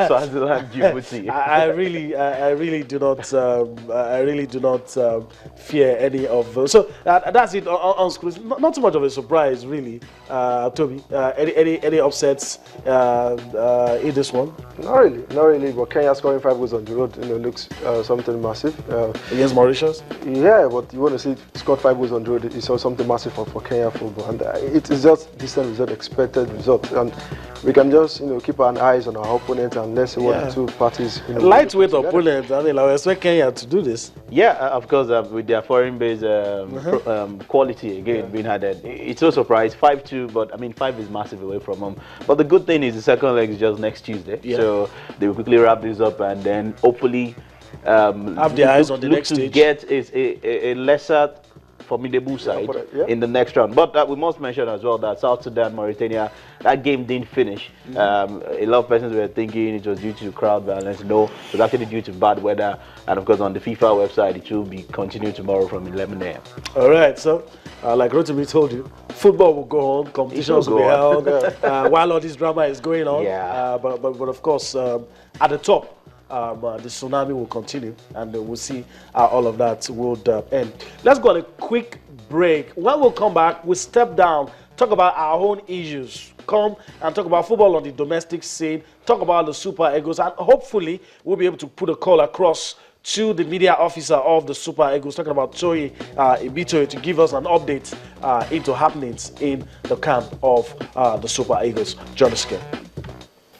Swaziland, Djibouti. I really do not, fear any of those. So that's it on screen. Not too much of a surprise, really. Toby, any upsets in this one? Not really. But Kenya scoring 5 goals on the road, looks something massive. Against Mauritius? Yeah, but you want to see scored 5 goals on the road. It's also something massive for Kenya football, and it is just decent result, expected result, and we can just keep our eyes on our opponent and let's see what the two parties. Lightweight opponent. I mean, I expect Kenya to do this. Yeah, of course, with their foreign-based quality again being added, it's no surprise. 5-2, but I mean 5 is massive away from them. But the good thing is the second leg is just next Tuesday, so they will quickly wrap this up and then hopefully have their eyes on the next stage. Get a lesser formidable side in the next round. But we must mention as well that South Sudan, Mauritania, that game didn't finish. A lot of persons were thinking it was due to crowd violence. No, it was actually due to bad weather. And of course, on the FIFA website, it will be continued tomorrow from 11 a.m. All right, so like Rotimi told you, football will go on, competitions will be held while all this drama is going on. But of course, at the top, the tsunami will continue, and we'll see how all of that would end. Let's go on a quick break. When we'll come back, we'll step down, talk about our own issues, come and talk about football on the domestic scene, talk about the Super Eagles, and hopefully we'll be able to put a call across to the media officer of the Super Eagles, talking about Ibitoye, to give us an update into happenings in the camp of the Super Eagles. Join us again.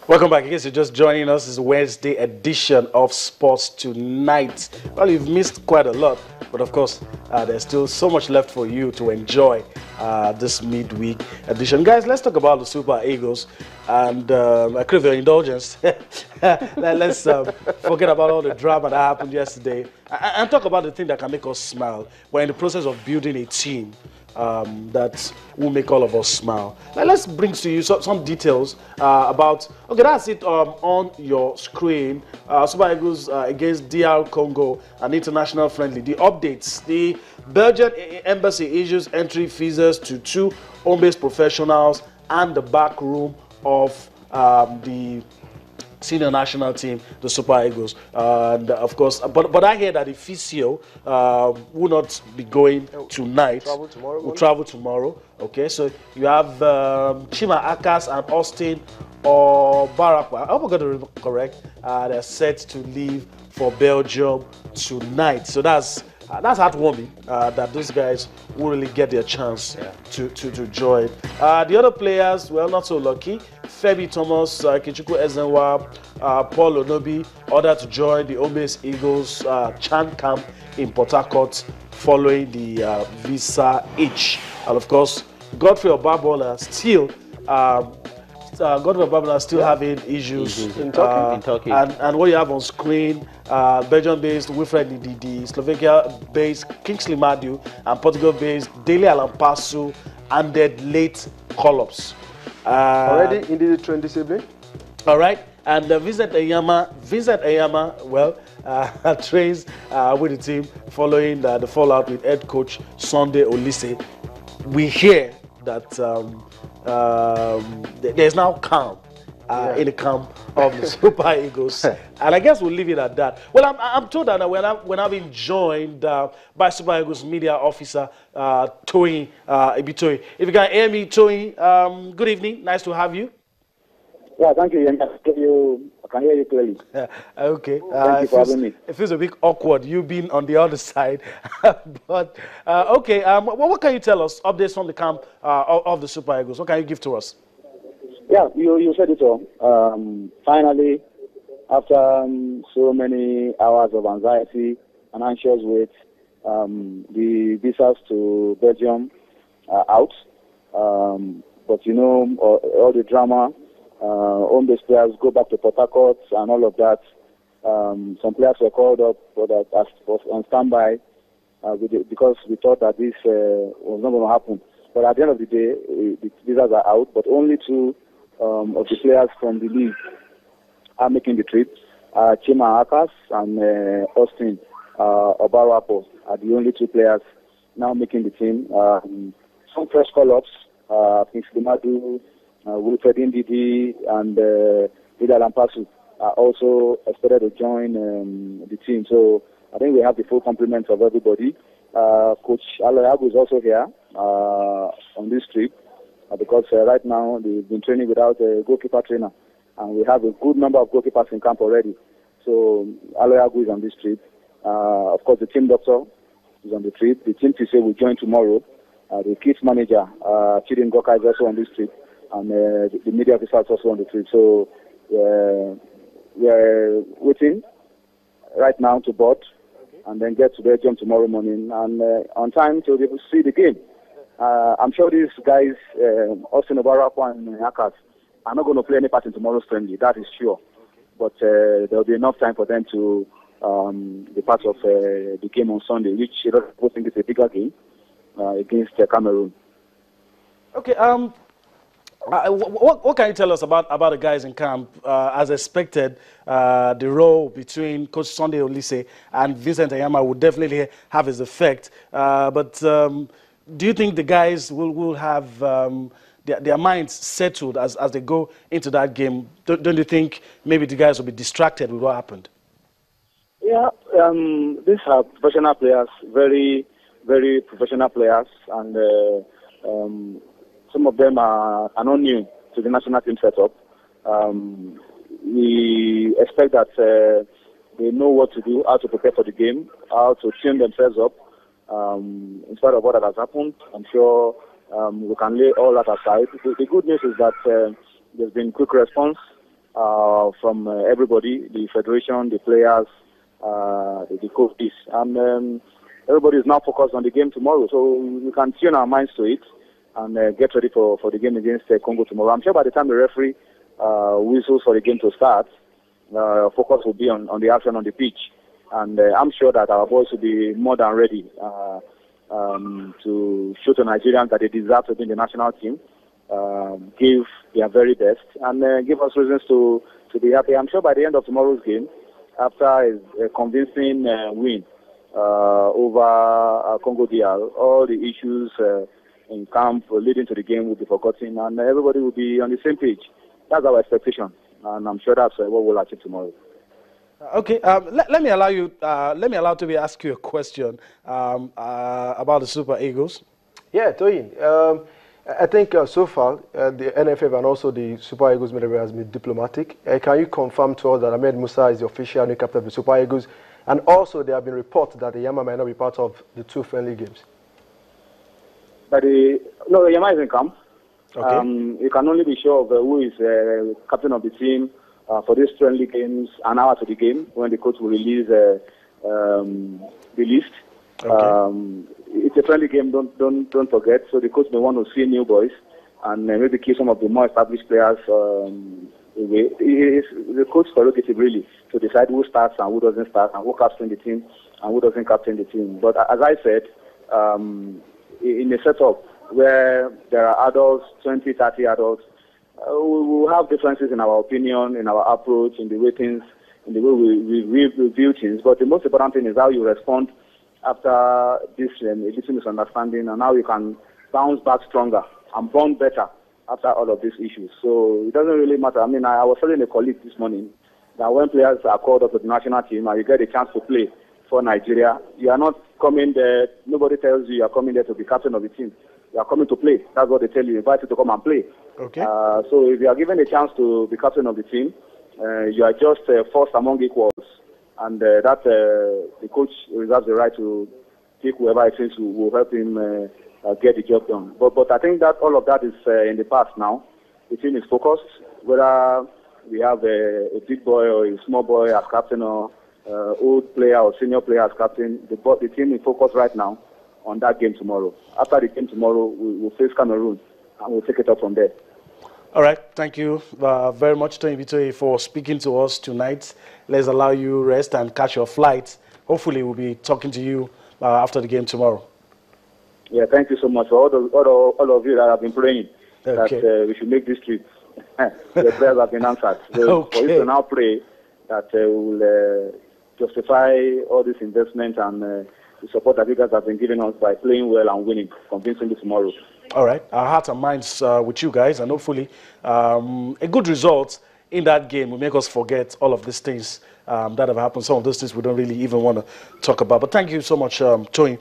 Welcome back. In case you're just joining us, it's a Wednesday edition of Sports Tonight. Well, you've missed quite a lot, but of course, there's still so much left for you to enjoy this midweek edition. Guys, let's talk about the Super Eagles, and I crave your indulgence. Let's forget about all the drama that happened yesterday and talk about the thing that can make us smile. We're in the process of building a team that will make all of us smile. Now, let's bring to you some details about, okay, that's it on your screen. Super Eagles against DR Congo, an international friendly. The updates: the Belgian embassy issues entry visas to 2 home-based professionals and the back room of the senior national team, the Super Eagles, and of course, but I hear that the physio will not be going tonight. Will travel tomorrow. Okay, so you have Chima Akas and Austin or Barakwa. I hope I got it correct. They're set to leave for Belgium tonight. So that's heartwarming that those guys will really get their chance to join. The other players, well, not so lucky. Femi Thomas, Kichuku Ezenwa, Paul Onobi, ordered to join the Omes Eagles Chan camp in Port Harcourt following the visa itch. And of course, Godfrey Obabola still having issues in Turkey. And what you have on screen, Belgium-based Wilfred Ndidi, Slovakia-based Kingsley Madu, and Portugal-based Dele Alampasu ended late call-ups. Already Ndidi trained this evening? All right, and Vincent Enyeama, well, trains with the team following the fallout with head coach Sunday Oliseh. We hear that there's now calm in the camp of the Super Eagles, and I guess we'll leave it at that. Well, I'm told that when I've been joined by Super Eagles media officer Toyin Ibitoye. If you can hear me, Toyin, good evening. Nice to have you. Yeah, thank you. I can hear you clearly. Okay. Thank you for having me. It feels a bit awkward, you being on the other side. But, okay, what can you tell us, updates from the camp of the Super Eagles? What can you give to us? Yeah, you said it all. Finally, after so many hours of anxiety and anxious wait, the visas to Belgium are out. But, all the drama, home-based players go back to Port Harcourt and all of that. Some players were called up on standby because we thought that this was not going to happen. But at the end of the day, the visas are out, but only 2 of the players from the league are making the trip. Chima Akas and Austin Obarapo are the only 2 players now making the team. Some fresh call-ups, Kingsley Madu, Wilfred Ndidi, and Ida Lampasu are also expected to join the team. So I think we have the full complement of everybody. Coach Aloyagu is also here on this trip because right now they've been training without a goalkeeper trainer, and we have a good number of goalkeepers in camp already. So Aloyagu is on this trip. Of course, the team doctor is on the trip. The team TC will join tomorrow. The kids manager, Chidin Goka, is also on this trip, and the media officer is also on the trip. So we are waiting right now to board and then get to Belgium tomorrow morning and on time to be able to see the game. I'm sure these guys, Austin Obarakwa and Akas, are not going to play any part in tomorrow's friendly. That is sure. But there will be enough time for them to be part of the game on Sunday, which a lot of people think is a bigger game against Cameroon. Okay. What can you tell us about the guys in camp? As expected, the role between Coach Sunday Oliseh and Vincent Enyeama would definitely have its effect. But do you think the guys will have their minds settled as they go into that game? Don't you think maybe the guys will be distracted with what happened? Yeah, these are professional players, very, very professional players, and some of them are not new to the national team setup. We expect that they know what to do, how to prepare for the game, how to tune themselves up. In spite of what has happened, I'm sure we can lay all that aside. The good news is that there's been quick response from everybody, the federation, the players, the coaches, and everybody is now focused on the game tomorrow. So we can tune our minds to it and get ready for the game against Congo tomorrow. I'm sure by the time the referee whistles for the game to start, focus will be on the action on the pitch. And I'm sure that our boys will be more than ready to show to Nigerians that they deserve to be in the national team, give their very best, and give us reasons to be happy. I'm sure by the end of tomorrow's game, after a convincing win over Congo DR, all the issues in camp leading to the game will be forgotten, and everybody will be on the same page. That's our expectation, and I'm sure that's what we'll achieve tomorrow. Okay, let me allow you. Let me allow to ask you a question about the Super Eagles. Yeah, Toyin. I think so far the NFF and also the Super Eagles military has been diplomatic. Can you confirm to us that Ahmed Musa is the official new captain of the Super Eagles, and also there have been reports that Enyeama might not be part of the 2 friendly games? But no, Enyeama is in camp. Okay. You can only be sure of who is captain of the team for these friendly games an hour to the game when the coach will release the list. Okay. It's a friendly game. Don't forget. So the coach may want to see new boys and maybe keep some of the more established players away. It's the coach's prerogative really to decide who starts and who doesn't start and who captains the team and who doesn't captain the team. But as I said, in a setup where there are adults, 20, 30 adults, we will have differences in our opinion, in our approach, in the way things, in the way we view things. But the most important thing is how you respond after this little misunderstanding, and how you can bounce back stronger and bond better after all of these issues. So it doesn't really matter. I mean, I was telling a colleague this morning that when players are called up to the national team and you get a chance to play for Nigeria, you are not coming there, nobody tells you are coming there to be captain of the team. You are coming to play. That's what they tell you. Invite you to come and play. Okay. So if you are given a chance to be captain of the team, you are just first among equals. And that the coach reserves the right to pick whoever I think will help him get the job done. But I think that all of that is in the past now. The team is focused. Whether we have a big boy or a small boy as captain or old player or senior player as captain, the team is focused right now on that game tomorrow. After the game tomorrow, we'll face Cameroon and we'll take it up from there. All right, thank you very much, Ibitoye, for speaking to us tonight. Let's allow you rest and catch your flight. Hopefully, we'll be talking to you after the game tomorrow. Yeah, thank you so much for all of you that have been praying that we should make this trip. The prayers have been answered. So for you to now pray that we will justify all this investment and the support that you guys have been giving us by playing well and winning convincingly tomorrow. All right, our hearts and minds with you guys, and hopefully a good result in that game will make us forget all of these things that have happened. Some of those things we don't really even want to talk about. But thank you so much, Toyin.